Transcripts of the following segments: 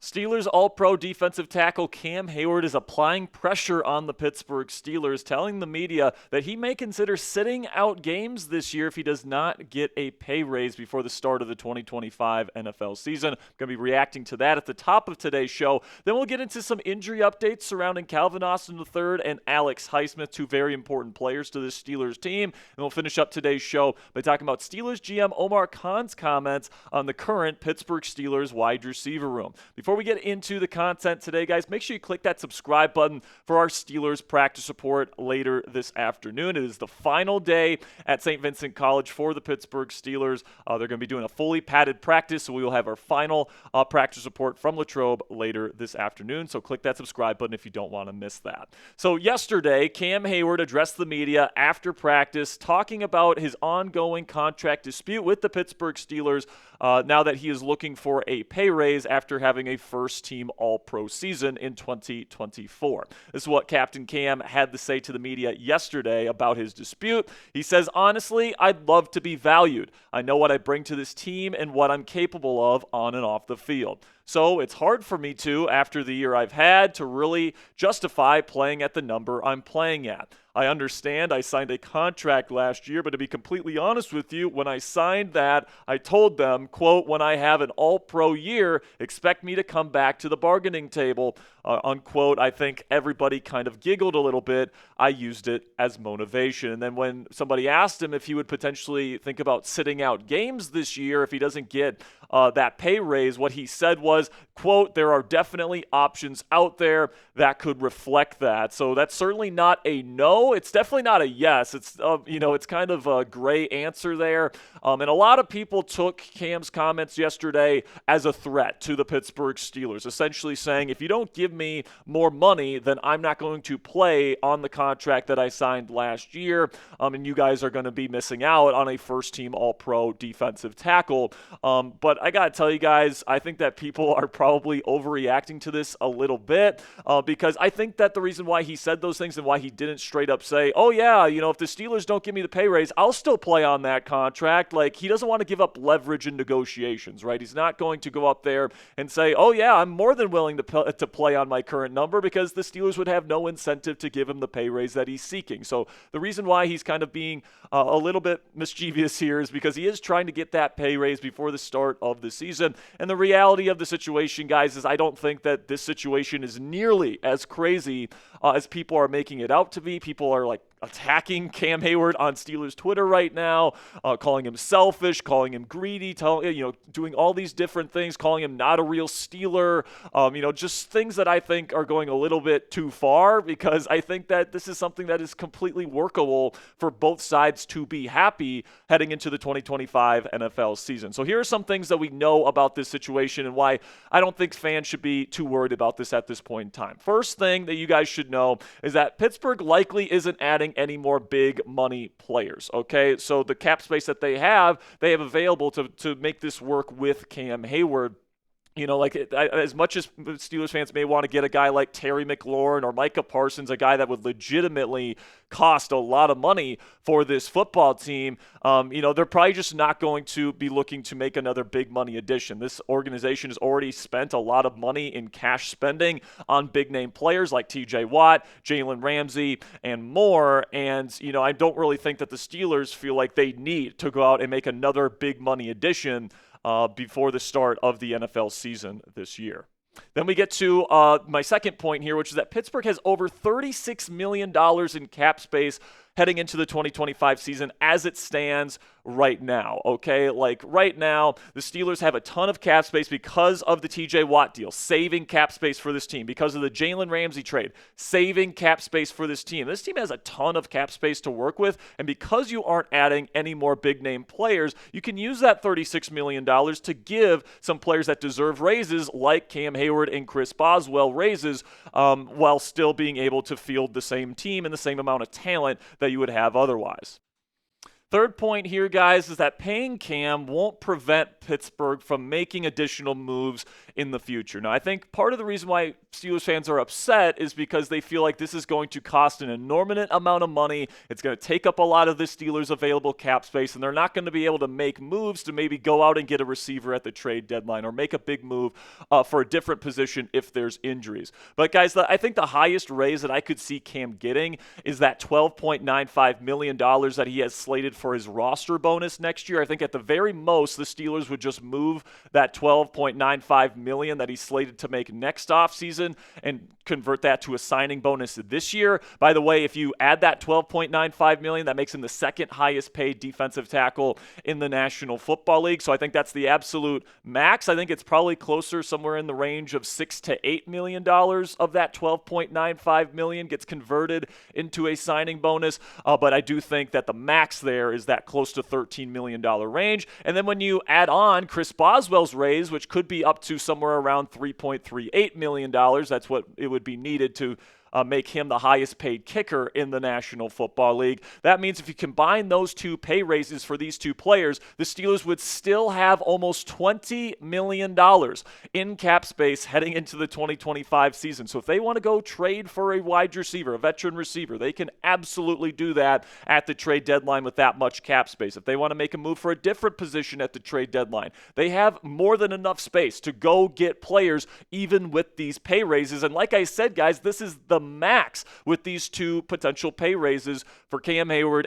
Steelers All-Pro defensive tackle Cam Heyward is applying pressure on the Pittsburgh Steelers, telling the media that he may consider sitting out games this year if he does not get a pay raise before the start of the 2025 NFL season. I'm going to be reacting to that at the top of today's show. Then we'll get into some injury updates surrounding Calvin Austin III and Alex Highsmith, two very important players to this Steelers team. And we'll finish up today's show by talking about Steelers GM Omar Khan's comments on the current Pittsburgh Steelers wide receiver room. Before we get into the content today, guys, make sure you click that subscribe button for our Steelers practice report later this afternoon. It is the final day at St. Vincent College for the Pittsburgh Steelers. They're going to be doing a fully padded practice, so we will have our final practice report from Latrobe later this afternoon. So click that subscribe button if you don't want to miss that. So yesterday, Cam Heyward addressed the media after practice, talking about his ongoing contract dispute with the Pittsburgh Steelers now that he is looking for a pay raise after having a first-team All-Pro season in 2024. This is what Captain Cam had to say to the media yesterday about his dispute. He says, "Honestly, I'd love to be valued. I know what I bring to this team and what I'm capable of on and off the field. So it's hard for me to, after the year I've had, to really justify playing at the number I'm playing at. I understand I signed a contract last year, but to be completely honest with you, when I signed that, I told them, quote, when I have an all-pro year, expect me to come back to the bargaining table, unquote. I think everybody kind of giggled a little bit. I used it as motivation." And then when somebody asked him if he would potentially think about sitting out games this year if he doesn't get that pay raise, what he said was, quote, "There are definitely options out there that could reflect that." So that's certainly not a no. It's definitely not a yes. It's it's kind of a gray answer there. And a lot of people took Cam's comments yesterday as a threat to the Pittsburgh Steelers, essentially saying, if you don't give me more money, then I'm not going to play on the contract that I signed last year, and you guys are going to be missing out on a first-team All-Pro defensive tackle. But I got to tell you guys, I think that people are probably overreacting to this a little bit because I think that the reason why he said those things and why he didn't straight up say, oh, yeah, if the Steelers don't give me the pay raise, I'll still play on that contract. Like, he doesn't want to give up leverage in negotiations, right? He's not going to go up there and say, oh, yeah, I'm more than willing to play on my current number, because the Steelers would have no incentive to give him the pay raise that he's seeking. So the reason why he's kind of being a little bit mischievous here is because he is trying to get that pay raise before the start of the season. And the reality of the situation, guys, is I don't think that this situation is nearly as crazy as people are making it out to be. People are like attacking Cam Heyward on Steelers Twitter right now, calling him selfish, calling him greedy, doing all these different things, calling him not a real Steeler, just things that I think are going a little bit too far, because I think that this is something that is completely workable for both sides to be happy heading into the 2025 NFL season. So here are some things that we know about this situation and why I don't think fans should be too worried about this at this point in time. First thing that you guys should know is that Pittsburgh likely isn't adding any more big money players, okay? So the cap space that they have available to make this work with Cam Heyward. As much as Steelers fans may want to get a guy like Terry McLaurin or Micah Parsons, a guy that would legitimately cost a lot of money for this football team, they're probably just not going to be looking to make another big money addition. This organization has already spent a lot of money in cash spending on big name players like TJ Watt, Jalen Ramsey, and more. And, I don't really think that the Steelers feel like they need to go out and make another big money addition before the start of the NFL season this year. Then we get to my second point here, which is that Pittsburgh has over $36 million in cap space heading into the 2025 season as it stands right now, okay? Like right now, the Steelers have a ton of cap space because of the TJ Watt deal, saving cap space for this team, because of the Jalen Ramsey trade, saving cap space for this team. This team has a ton of cap space to work with, and because you aren't adding any more big-name players, you can use that $36 million to give some players that deserve raises like Cam Heyward and Chris Boswell raises while still being able to field the same team and the same amount of talent that you would have otherwise. Third point here, guys, is that paying Cam won't prevent Pittsburgh from making additional moves in the future. Now, I think part of the reason why Steelers fans are upset is because they feel like this is going to cost an inordinate amount of money. It's going to take up a lot of the Steelers' available cap space, and they're not going to be able to make moves to maybe go out and get a receiver at the trade deadline or make a big move for a different position if there's injuries. But, guys, I think the highest raise that I could see Cam getting is that $12.95 million that he has slated for his roster bonus next year. I think at the very most, the Steelers would just move that $12.95 million that he's slated to make next offseason and convert that to a signing bonus this year. By the way, if you add that $12.95 million, that makes him the second highest paid defensive tackle in the National Football League. So I think that's the absolute max. I think it's probably closer somewhere in the range of $6 to $8 million of that $12.95 million gets converted into a signing bonus. But I do think that the max there is that close to $13 million range. And then when you add on Chris Boswell's raise, which could be up to somewhere around $3.38 million, that's what it would be needed to make him the highest paid kicker in the National Football League. That means if you combine those two pay raises for these two players, the Steelers would still have almost $20 million in cap space heading into the 2025 season. So if they want to go trade for a wide receiver, a veteran receiver, they can absolutely do that at the trade deadline with that much cap space. If they want to make a move for a different position at the trade deadline, they have more than enough space to go get players even with these pay raises. And like I said, guys, this is the max with these two potential pay raises for Cam Heyward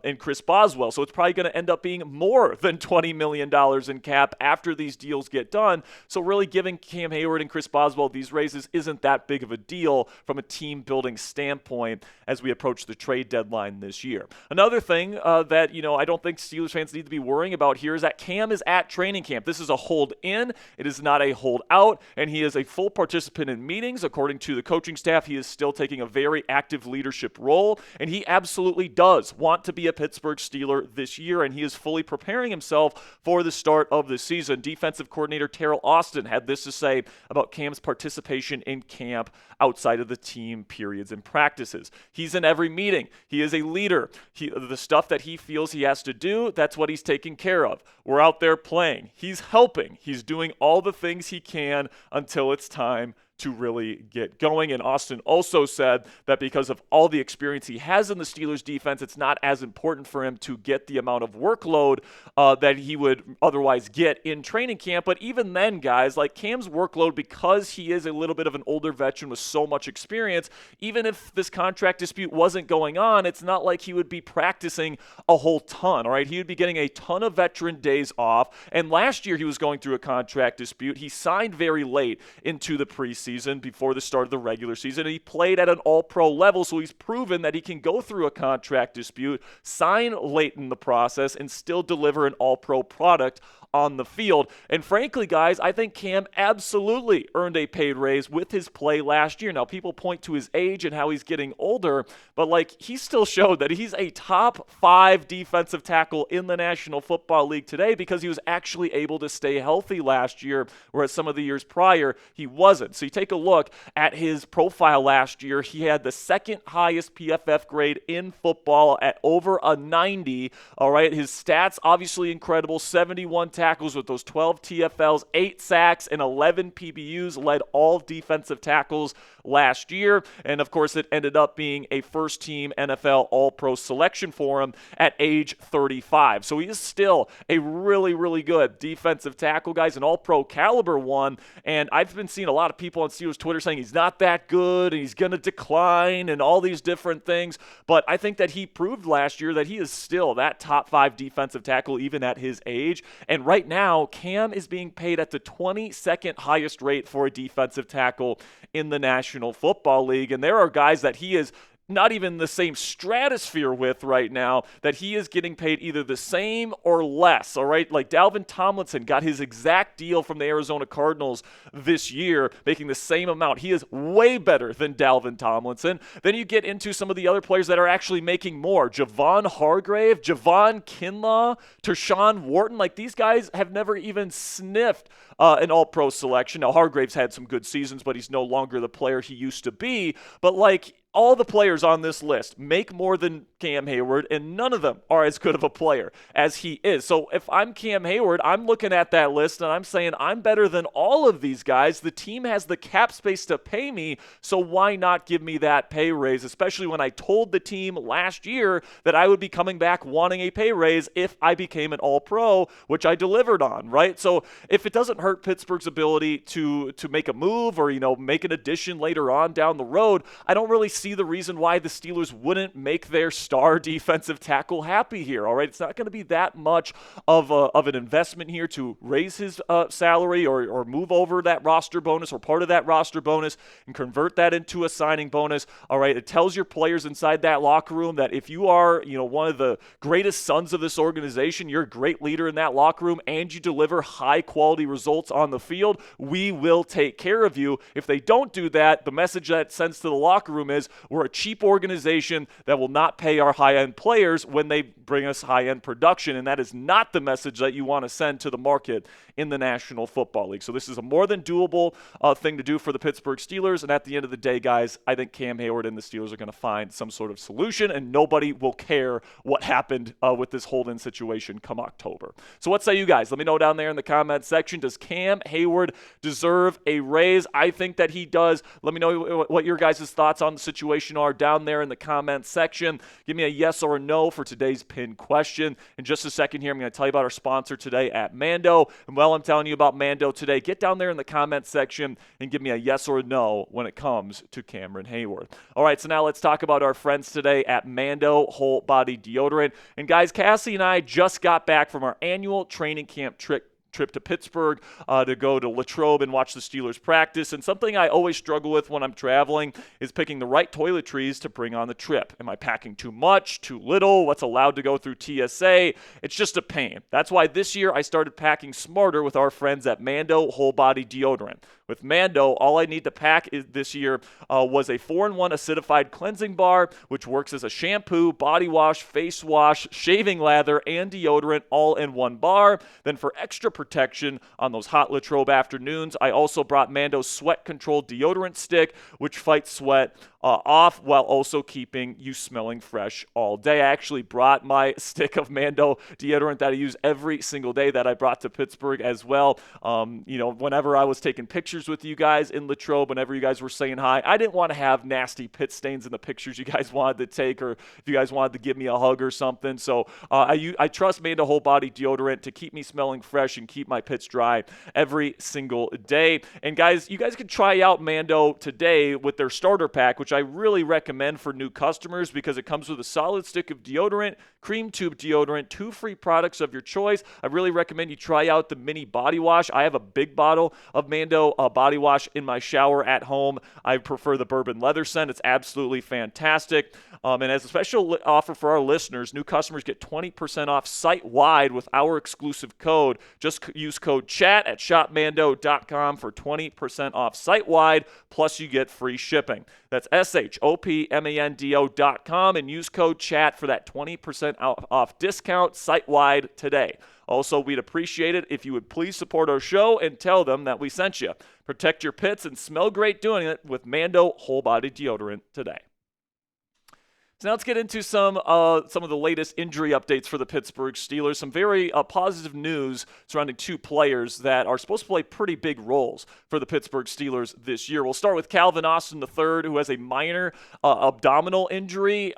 and Chris Boswell. So it's probably going to end up being more than $20 million in cap after these deals get done. So really giving Cam Heyward and Chris Boswell these raises isn't that big of a deal from a team building standpoint as we approach the trade deadline this year. Another thing that I don't think Steelers fans need to be worrying about here is that Cam is at training camp. This is a hold in. It is not a hold out, and he is a full participant in meetings. According to the coaching staff, he is still taking a very active leadership role, and he absolutely does want to be a Pittsburgh Steeler this year, and he is fully preparing himself for the start of the season. Defensive coordinator Teryl Austin had this to say about Cam's participation in camp outside of the team periods and practices. He's in every meeting. He is a leader. The stuff that he feels he has to do, that's what he's taking care of. We're out there playing. He's helping. He's doing all the things he can until it's time to really get going. And Austin also said that because of all the experience he has in the Steelers defense, it's not as important for him to get the amount of workload that he would otherwise get in training camp. But even then, guys, like Cam's workload, because he is a little bit of an older veteran with so much experience, even if this contract dispute wasn't going on, it's not like he would be practicing a whole ton, all right? He would be getting a ton of veteran days off. And last year he was going through a contract dispute. He signed very late into the preseason before the start of the regular season. He played at an all-pro level, so he's proven that he can go through a contract dispute, sign late in the process, and still deliver an all-pro product on the field. And frankly, guys, I think Cam absolutely earned a paid raise with his play last year. Now, people point to his age and how he's getting older, but he still showed that he's a top 5 defensive tackle in the National Football League today because he was actually able to stay healthy last year, whereas some of the years prior, he wasn't. So you take a look at his profile last year. He had the second highest PFF grade in football at over a 90. All right, his stats obviously incredible. 71 tackles with those 12 TFLs, 8 sacks, and 11 PBUs, led all defensive tackles last year. And of course, it ended up being a first-team NFL All-Pro selection for him at age 35. So he is still a really, really good defensive tackle, guys, an All-Pro caliber one. And I've been seeing a lot of people on Steelers Twitter saying he's not that good and he's going to decline and all these different things. But I think that he proved last year that he is still that top 5 defensive tackle even at his age. And right now, Cam is being paid at the 22nd highest rate for a defensive tackle in the National Football League. And there are guys that he is not even the same stratosphere with right now, that he is getting paid either the same or less, all right? Like Dalvin Tomlinson got his exact deal from the Arizona Cardinals this year, making the same amount. He is way better than Dalvin Tomlinson. Then you get into some of the other players that are actually making more. Javon Hargrave, Javon Kinlaw, Tershawn Wharton. Like these guys have never even sniffed an all-pro selection. Now Hargrave's had some good seasons, but he's no longer the player he used to be. But all the players on this list make more than Cam Heyward, and none of them are as good of a player as he is. So if I'm Cam Heyward, I'm looking at that list and I'm saying I'm better than all of these guys. The team has the cap space to pay me, so why not give me that pay raise, especially when I told the team last year that I would be coming back wanting a pay raise if I became an All-Pro, which I delivered on, right? So if it doesn't hurt Pittsburgh's ability to make a move or, make an addition later on down the road, I don't really see the reason why the Steelers wouldn't make their star defensive tackle happy here, all right? It's not going to be that much of an investment here to raise his salary or move over that roster bonus or part of that roster bonus and convert that into a signing bonus, all right? It tells your players inside that locker room that if you are, one of the greatest sons of this organization, you're a great leader in that locker room, and you deliver high-quality results on the field, we will take care of you. If they don't do that, the message that sends to the locker room is we're a cheap organization that will not pay our high-end players when they bring us high-end production, and that is not the message that you want to send to the market in the National Football League. So this is a more than doable thing to do for the Pittsburgh Steelers, and at the end of the day, guys, I think Cam Heyward and the Steelers are going to find some sort of solution, and nobody will care what happened with this hold-in situation come October. So what say you guys? Let me know down there in the comment section. Does Cam Heyward deserve a raise? I think that he does. Let me know what your guys' thoughts on the situation are down there in the comment section. Give me a yes or a no for today's pinned question. In just a second here, I'm going to tell you about our sponsor today at Mando. And while I'm telling you about Mando today, get down there in the comment section and give me a yes or a no when it comes to Cameron Hayward. All right, so now let's talk about our friends today at Mando Whole Body Deodorant. And guys, Cassie and I just got back from our annual training camp trip to Pittsburgh to go to Latrobe and watch the Steelers practice. And something I always struggle with when I'm traveling is picking the right toiletries to bring on the trip. Am I packing too much, too little? What's allowed to go through TSA? It's just a pain. That's why this year I started packing smarter with our friends at Mando Whole Body Deodorant. With Mando, all I need to pack this year was a 4-in-1 acidified cleansing bar, which works as a shampoo, body wash, face wash, shaving lather, and deodorant all in one bar. Then for extra protection on those hot Latrobe afternoons, I also brought Mando's sweat control deodorant stick, which fights sweat off while also keeping you smelling fresh all day. I actually brought my stick of Mando deodorant that I use every single day that I brought to Pittsburgh as well. Whenever I was taking pictures with you guys in Latrobe, whenever you guys were saying hi, I didn't want to have nasty pit stains in the pictures you guys wanted to take, or if you guys wanted to give me a hug or something. So I trust Mando Whole Body Deodorant to keep me smelling fresh and keep my pits dry every single day. And guys, you guys can try out Mando today with their starter pack, which I really recommend for new customers because it comes with a solid stick of deodorant, cream tube deodorant, 2 free products of your choice. I really recommend you try out the mini body wash. I have a big bottle of Mando body wash in my shower at home. I prefer the bourbon leather scent. It's absolutely fantastic. And as a special offer for our listeners, new customers get 20% off site-wide with our exclusive code. Just use code CHAT at shopmando.com for 20% off site-wide, plus you get free shipping. That's shopmando.com and use code CHAT for that 20% off discount site-wide today. Also, we'd appreciate it if you would please support our show and tell them that we sent you. Protect your pits and smell great doing it with Mando Whole Body Deodorant today. So now let's get into some of the latest injury updates for the Pittsburgh Steelers. Some very positive news surrounding 2 players that are supposed to play pretty big roles for the Pittsburgh Steelers this year. We'll start with Calvin Austin III, who has a minor abdominal injury.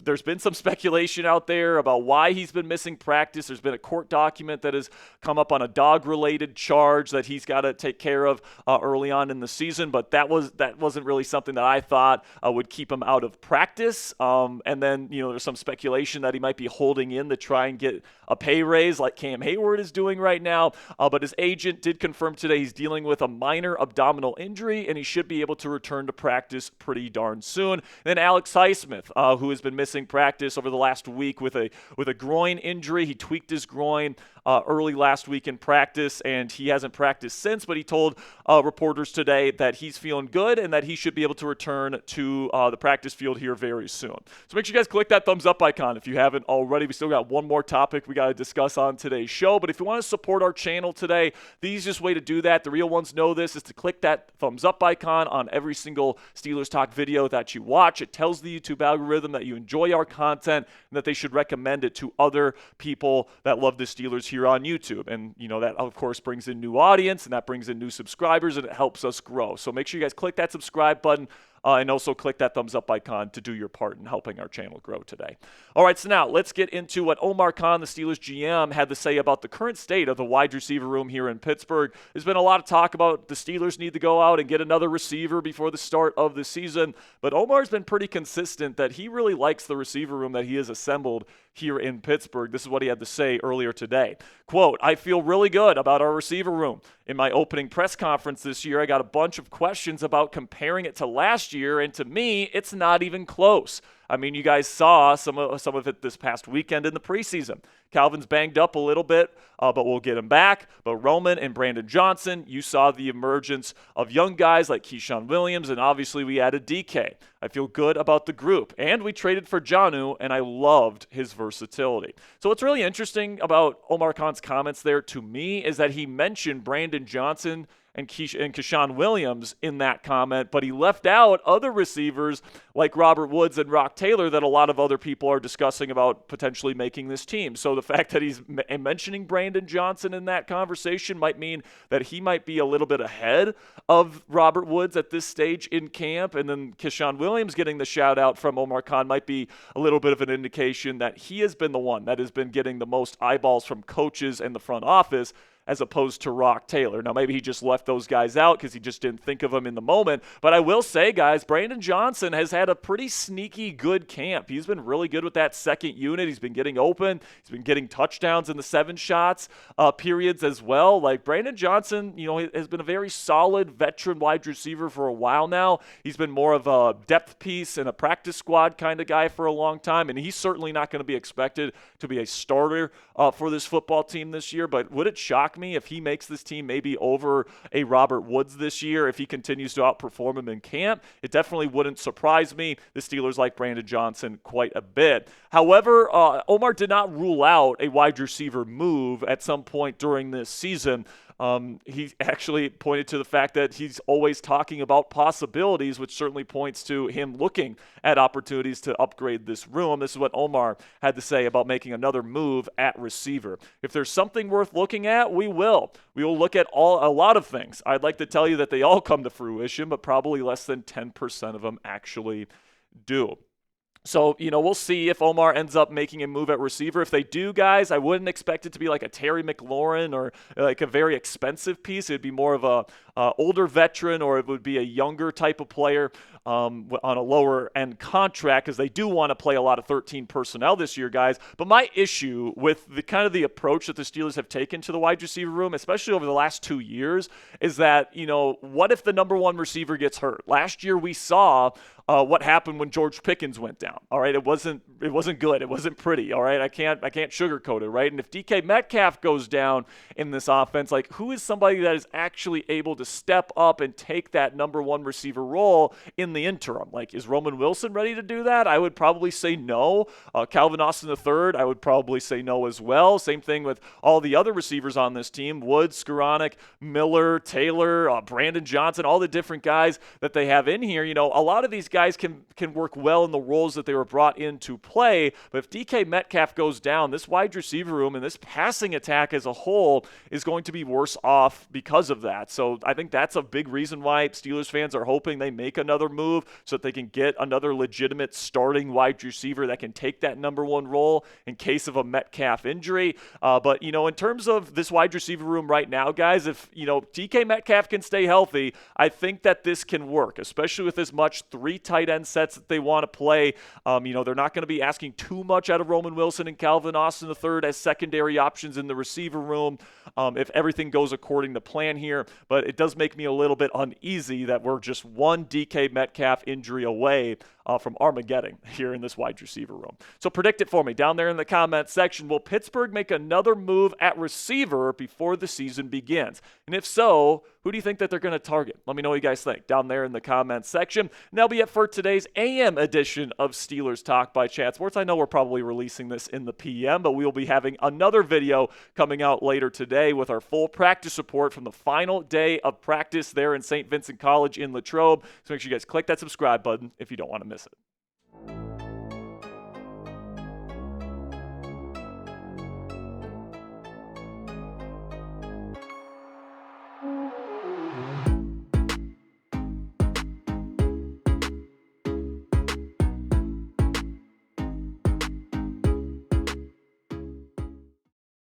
There's been some speculation out there about why he's been missing practice. There's been a court document that has come up on a dog-related charge that he's got to take care of early on in the season, but that wasn't really something that I thought would keep him out of practice. And then, there's some speculation that he might be holding in to try and get a pay raise like Cam Heyward is doing right now. But his agent did confirm today he's dealing with a minor abdominal injury, and he should be able to return to practice pretty darn soon. And then Alex Highsmith, who has been missing practice over the last week with a groin injury. He tweaked his groin early last week in practice, and he hasn't practiced since, but he told reporters today that he's feeling good and that he should be able to return to the practice field here very soon. one. So make sure you guys click that thumbs up icon if you haven't already. We still got one more topic we got to discuss on today's show. But if you want to support our channel today, the easiest way to do that, the real ones know this, is to click that thumbs up icon on every single Steelers Talk video that you watch. It tells the YouTube algorithm that you enjoy our content and that they should recommend it to other people that love the Steelers here on YouTube. And, that, of course, brings in new audience, and that brings in new subscribers, and it helps us grow. So make sure you guys click that subscribe button. And also click that thumbs up icon to do your part in helping our channel grow today. All right, so now let's get into what Omar Khan, the Steelers GM, had to say about the current state of the wide receiver room here in Pittsburgh. There's been a lot of talk about the Steelers need to go out and get another receiver before the start of the season, but Omar's been pretty consistent that he really likes the receiver room that he has assembled here in Pittsburgh. This is what he had to say earlier today. Quote, "I feel really good about our receiver room. In my opening press conference this year, I got a bunch of questions about comparing it to last year, and to me, it's not even close. I mean, you guys saw some of it this past weekend in the preseason. Calvin's banged up a little bit, but we'll get him back. But Roman and Brandon Johnson, you saw the emergence of young guys like Keyshawn Williams, and obviously we added DK. I feel good about the group. And we traded for Jonnu, and I loved his versatility." So what's really interesting about Omar Khan's comments there to me is that he mentioned Brandon Johnson and Keyshawn Williams in that comment, but he left out other receivers like Robert Woods and Rock Taylor that a lot of other people are discussing about potentially making this team. So the fact that he's mentioning Brandon Johnson in that conversation might mean that he might be a little bit ahead of Robert Woods at this stage in camp, and then Keyshawn Williams getting the shout out from Omar Khan might be a little bit of an indication that he has been the one that has been getting the most eyeballs from coaches and the front office, as opposed to Rock Taylor. Now, maybe he just left those guys out because he just didn't think of them in the moment. But I will say, guys, Brandon Johnson has had a pretty sneaky good camp. He's been really good with that second unit. He's been getting open. He's been getting touchdowns in the 7 shots periods as well. Like, Brandon Johnson, has been a very solid veteran wide receiver for a while now. He's been more of a depth piece and a practice squad kind of guy for a long time, and he's certainly not going to be expected to be a starter for this football team this year. But would it shock me if he makes this team maybe over a Robert Woods this year if he continues to outperform him in camp? It definitely wouldn't surprise me. The Steelers like Brandon Johnson quite a bit. However, Omar did not rule out a wide receiver move at some point during this season. He actually pointed to the fact that he's always talking about possibilities, which certainly points to him looking at opportunities to upgrade this room. This is what Omar had to say about making another move at receiver. "If there's something worth looking at, we will. We will look at a lot of things. I'd like to tell you that they all come to fruition, but probably less than 10% of them actually do." So, we'll see if Omar ends up making a move at receiver. If they do, guys, I wouldn't expect it to be like a Terry McLaurin or like a very expensive piece. It'd be more of a older veteran, or it would be a younger type of player on a lower end contract, because they do want to play a lot of 13 personnel this year, guys. But my issue with the approach that the Steelers have taken to the wide receiver room, especially over the last 2 years, is that, what if the number one receiver gets hurt? Last year we saw what happened when George Pickens went down. All right, it wasn't good. It wasn't pretty. All right, I can't sugarcoat it. Right, and if DK Metcalf goes down in this offense, like, who is somebody that is actually able to step up and take that number one receiver role in the interim? Like, is Roman Wilson ready to do that? I would probably say no. Calvin Austin III, I would probably say no as well. Same thing with all the other receivers on this team: Woods, Skoranek, Miller, Taylor, Brandon Johnson, all the different guys that they have in here. A lot of these guys can work well in the roles that they were brought in to play. But if DK Metcalf goes down, this wide receiver room and this passing attack as a whole is going to be worse off because of that. So I think that's a big reason why Steelers fans are hoping they make another move so that they can get another legitimate starting wide receiver that can take that number one role in case of a Metcalf injury. But, in terms of this wide receiver room right now, guys, if, DK Metcalf can stay healthy, I think that this can work, especially with as much 3 tight end sets that they want to play. They're not going to be asking too much out of Roman Wilson and Calvin Austin III as secondary options in the receiver room if everything goes according to plan here. But it does make me a little bit uneasy that we're just one DK Metcalf injury away from Armageddon here in this wide receiver room. So predict it for me down there in the comment section. Will Pittsburgh make another move at receiver before the season begins? And if so, Who do you think that they're going to target? Let me know what you guys think down there in the comments section. And that'll be it for today's AM edition of Steelers Talk by Chat Sports. I know we're probably releasing this in the PM, but we will be having another video coming out later today with our full practice report from the final day of practice there in St. Vincent College in Latrobe. So make sure you guys click that subscribe button if you don't want to miss it.